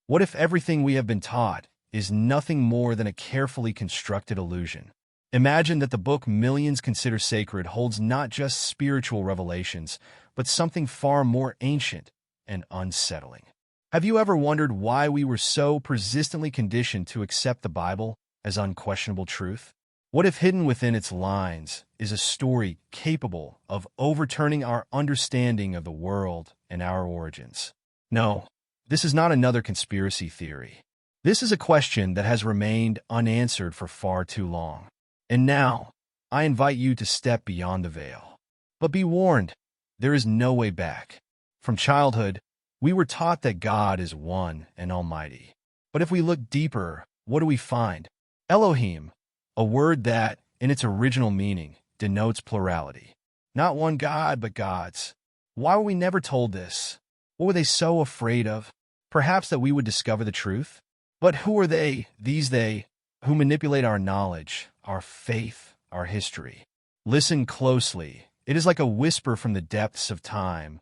What if everything we have been taught is nothing more than a carefully constructed illusion? Imagine that the book millions consider sacred holds not just spiritual revelations, but something far more ancient and unsettling. Have you ever wondered why we were so persistently conditioned to accept the Bible as unquestionable truth? What if hidden within its lines is a story capable of overturning our understanding of the world and our origins? No, this is not another conspiracy theory. This is a question that has remained unanswered for far too long. And now, I invite you to step beyond the veil. But be warned, there is no way back. From childhood, we were taught that God is one and almighty. But if we look deeper, what do we find? Elohim, a word that, in its original meaning, denotes plurality. Not one God, but gods. Why were we never told this? What were they so afraid of? Perhaps that we would discover the truth? But who are they, these they, who manipulate our knowledge, our faith, our history? Listen closely. It is like a whisper from the depths of time,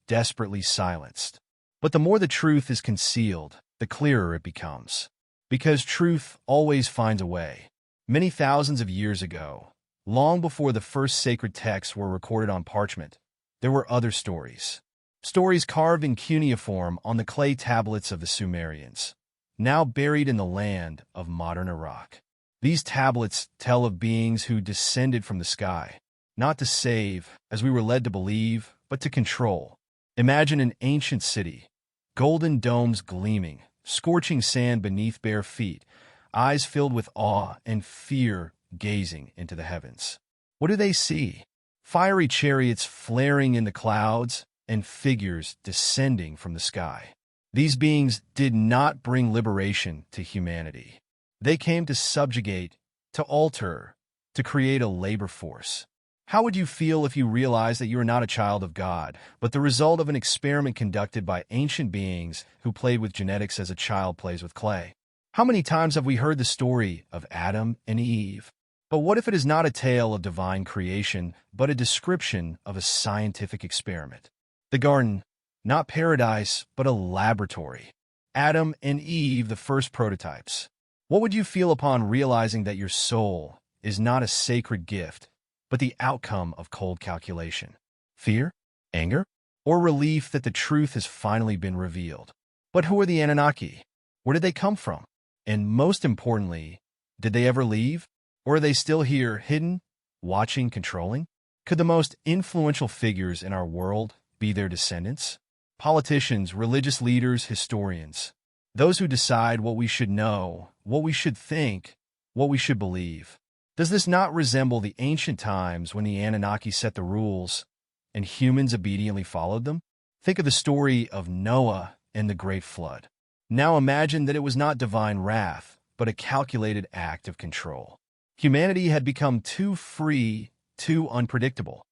desperately silenced. But the more the truth is concealed, the clearer it becomes. Because truth always finds a way. Many thousands of years ago, long before the first sacred texts were recorded on parchment, there were other stories. Stories carved in cuneiform on the clay tablets of the Sumerians, now buried in the land of modern Iraq. These tablets tell of beings who descended from the sky, not to save, as we were led to believe, but to control. Imagine an ancient city, golden domes gleaming, scorching sand beneath bare feet, eyes filled with awe and fear gazing into the heavens. What do they see? Fiery chariots flaring in the clouds and figures descending from the sky. These beings did not bring liberation to humanity. They came to subjugate, to alter, to create a labor force. How would you feel if you realized that you are not a child of God, but the result of an experiment conducted by ancient beings who played with genetics as a child plays with clay? How many times have we heard the story of Adam and Eve? But what if it is not a tale of divine creation, but a description of a scientific experiment? The garden, not paradise, but a laboratory. Adam and Eve, the first prototypes. What would you feel upon realizing that your soul is not a sacred gift, but the outcome of cold calculation? Fear? Anger? Or relief that the truth has finally been revealed? But who are the Anunnaki? Where did they come from? And most importantly, did they ever leave? Or are they still here, hidden, watching, controlling? Could the most influential figures in our world be their descendants? Politicians, religious leaders, historians. Those who decide what we should know, what we should think, what we should believe. Does this not resemble the ancient times when the Anunnaki set the rules and humans obediently followed them? Think of the story of Noah and the Great Flood. Now imagine that it was not divine wrath, but a calculated act of control. Humanity had become too free, too unpredictable,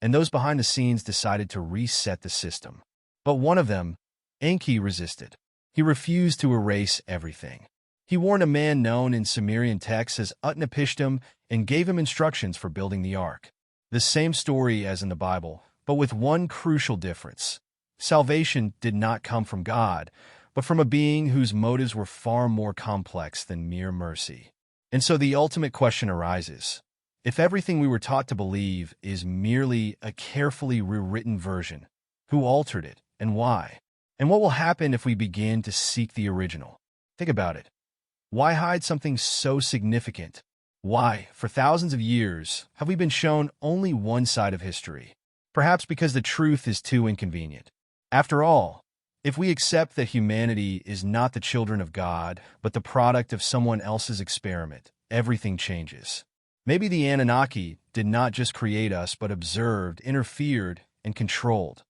and those behind the scenes decided to reset the system. But one of them, Enki, resisted. He refused to erase everything. He warned a man known in Sumerian texts as Utnapishtim and gave him instructions for building the ark. The same story as in the Bible, but with one crucial difference. Salvation did not come from God, but from a being whose motives were far more complex than mere mercy. And so the ultimate question arises. If everything we were taught to believe is merely a carefully rewritten version, who altered it and why? And what will happen if we begin to seek the original? Think about it. Why hide something so significant? Why, for thousands of years, have we been shown only one side of history? Perhaps because the truth is too inconvenient. After all, if we accept that humanity is not the children of God, but the product of someone else's experiment, everything changes. Maybe the Anunnaki did not just create us, but observed, interfered, and controlled.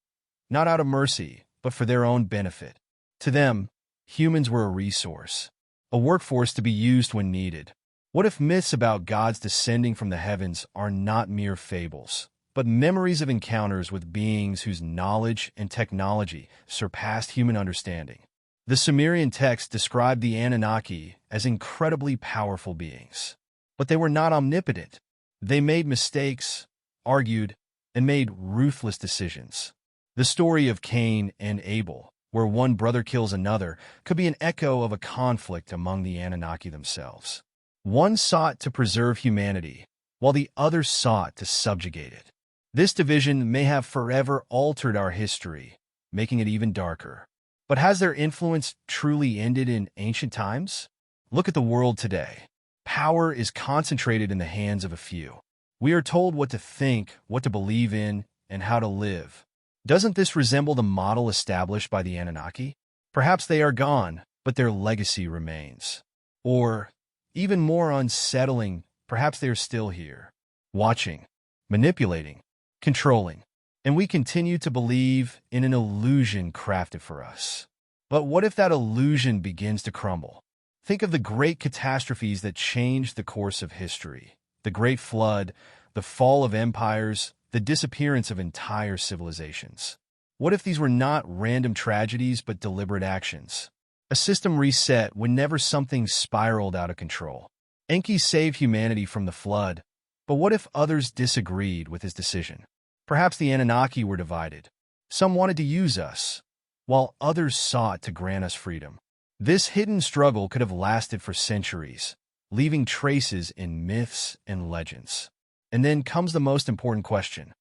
Not out of mercy, but for their own benefit. To them, humans were a resource, a workforce to be used when needed. What if myths about gods descending from the heavens are not mere fables, but memories of encounters with beings whose knowledge and technology surpassed human understanding? The Sumerian texts described the Anunnaki as incredibly powerful beings. But they were not omnipotent. They made mistakes, argued, and made ruthless decisions. The story of Cain and Abel, where one brother kills another, could be an echo of a conflict among the Anunnaki themselves. One sought to preserve humanity, while the other sought to subjugate it. This division may have forever altered our history, making it even darker. But has their influence truly ended in ancient times? Look at the world today. Power is concentrated in the hands of a few. We are told what to think, what to believe in, and how to live. Doesn't this resemble the model established by the Anunnaki? Perhaps they are gone, but their legacy remains. Or, even more unsettling, perhaps they are still here, watching, manipulating, controlling. And we continue to believe in an illusion crafted for us. But what if that illusion begins to crumble? Think of the great catastrophes that changed the course of history. The Great Flood, the fall of empires, the disappearance of entire civilizations. What if these were not random tragedies but deliberate actions? A system reset whenever something spiraled out of control. Enki saved humanity from the flood, but what if others disagreed with his decision? Perhaps the Anunnaki were divided. Some wanted to use us, while others sought to grant us freedom. This hidden struggle could have lasted for centuries, leaving traces in myths and legends. And then comes the most important question.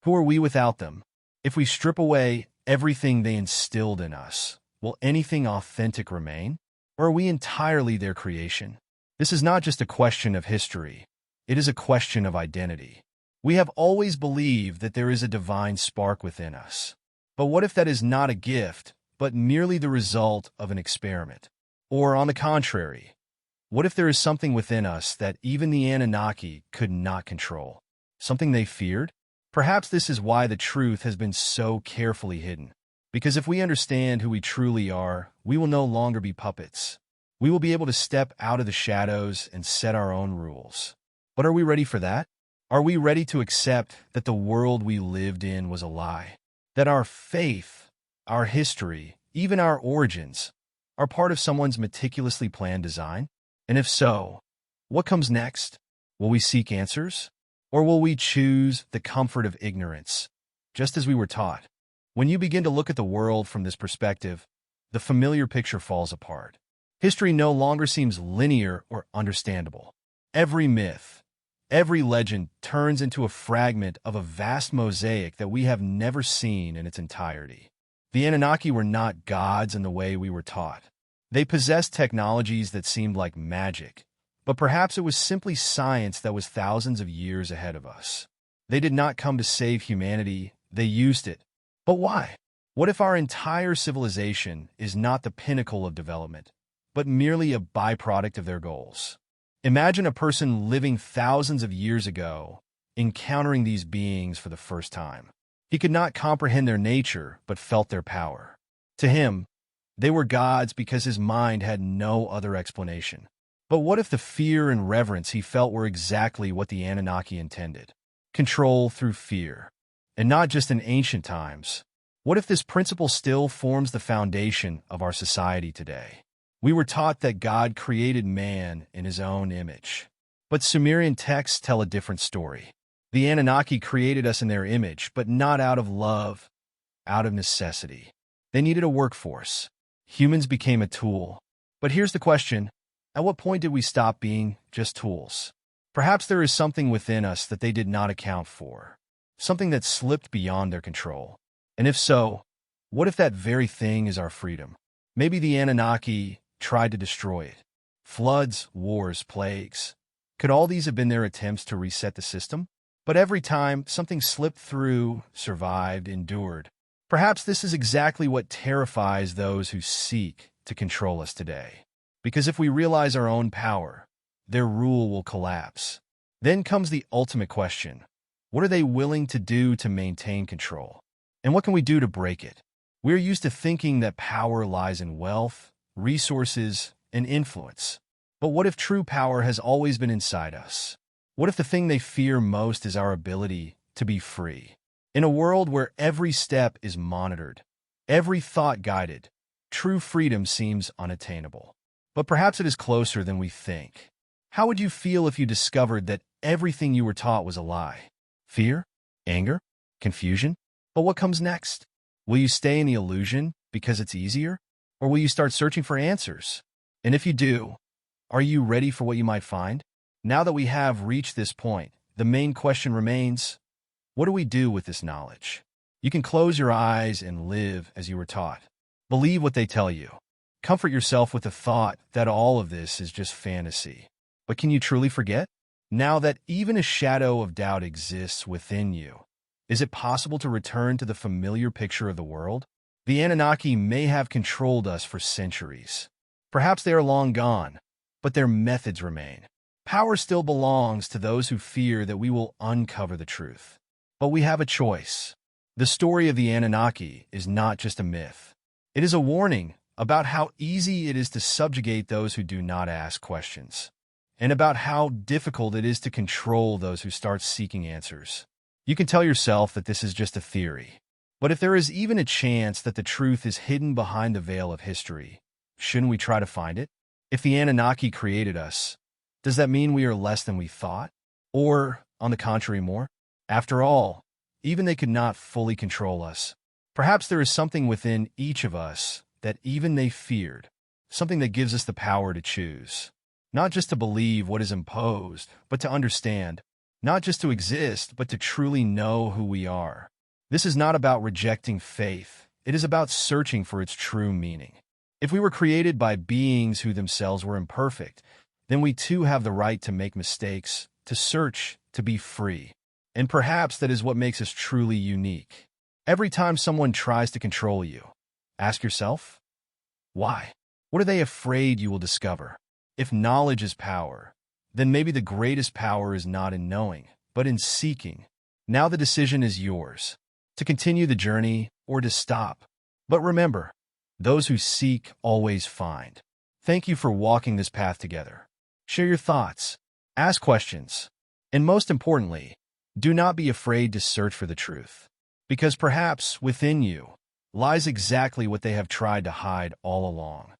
Who are we without them? If we strip away everything they instilled in us, will anything authentic remain? Or are we entirely their creation? This is not just a question of history. It is a question of identity. We have always believed that there is a divine spark within us. But what if that is not a gift, but merely the result of an experiment? Or, on the contrary, what if there is something within us that even the Anunnaki could not control? Something they feared? Perhaps this is why the truth has been so carefully hidden. Because if we understand who we truly are, we will no longer be puppets. We will be able to step out of the shadows and set our own rules. But are we ready for that? Are we ready to accept that the world we lived in was a lie? That our faith, our history, even our origins, are part of someone's meticulously planned design? And if so, what comes next? Will we seek answers? Or will we choose the comfort of ignorance, just as we were taught? When you begin to look at the world from this perspective, the familiar picture falls apart. History no longer seems linear or understandable. Every myth, every legend turns into a fragment of a vast mosaic that we have never seen in its entirety. The Anunnaki were not gods in the way we were taught. They possessed technologies that seemed like magic, but perhaps it was simply science that was thousands of years ahead of us. They did not come to save humanity, they used it. But why? What if our entire civilization is not the pinnacle of development, but merely a byproduct of their goals? Imagine a person living thousands of years ago, encountering these beings for the first time. He could not comprehend their nature, but felt their power. To him, they were gods because his mind had no other explanation. But what if the fear and reverence he felt were exactly what the Anunnaki intended? Control through fear. And not just in ancient times. What if this principle still forms the foundation of our society today? We were taught that God created man in his own image. But Sumerian texts tell a different story. The Anunnaki created us in their image, but not out of love, out of necessity. They needed a workforce. Humans became a tool. But here's the question. At what point did we stop being just tools? Perhaps there is something within us that they did not account for. Something that slipped beyond their control. And if so, what if that very thing is our freedom? Maybe the Anunnaki tried to destroy it. Floods, wars, plagues. Could all these have been their attempts to reset the system? But every time, something slipped through, survived, endured. Perhaps this is exactly what terrifies those who seek to control us today. Because if we realize our own power, their rule will collapse. Then comes the ultimate question. What are they willing to do to maintain control? And what can we do to break it? We're used to thinking that power lies in wealth, resources, and influence. But what if true power has always been inside us? What if the thing they fear most is our ability to be free? In a world where every step is monitored, every thought guided, true freedom seems unattainable. But perhaps it is closer than we think. How would you feel if you discovered that everything you were taught was a lie? Fear? Anger? Confusion? But what comes next? Will you stay in the illusion, because it's easier? Or will you start searching for answers? And if you do, are you ready for what you might find? Now that we have reached this point, the main question remains, what do we do with this knowledge? You can close your eyes and live as you were taught. Believe what they tell you. Comfort yourself with the thought that all of this is just fantasy. But can you truly forget? Now that even a shadow of doubt exists within you, is it possible to return to the familiar picture of the world? The Anunnaki may have controlled us for centuries. Perhaps they are long gone, but their methods remain. Power still belongs to those who fear that we will uncover the truth. But we have a choice. The story of the Anunnaki is not just a myth. It is a warning about how easy it is to subjugate those who do not ask questions, and about how difficult it is to control those who start seeking answers. You can tell yourself that this is just a theory, but if there is even a chance that the truth is hidden behind the veil of history, shouldn't we try to find it? If the Anunnaki created us, does that mean we are less than we thought? Or, on the contrary, more? After all, even they could not fully control us. Perhaps there is something within each of us that even they feared, something that gives us the power to choose. Not just to believe what is imposed, but to understand. Not just to exist, but to truly know who we are. This is not about rejecting faith. It is about searching for its true meaning. If we were created by beings who themselves were imperfect, then we too have the right to make mistakes, to search, to be free. And perhaps that is what makes us truly unique. Every time someone tries to control you, ask yourself, why? What are they afraid you will discover? If knowledge is power, then maybe the greatest power is not in knowing, but in seeking. Now the decision is yours, to continue the journey or to stop. But remember, those who seek always find. Thank you for walking this path together. Share your thoughts, ask questions, and most importantly, do not be afraid to search for the truth, because perhaps within you lies exactly what they have tried to hide all along.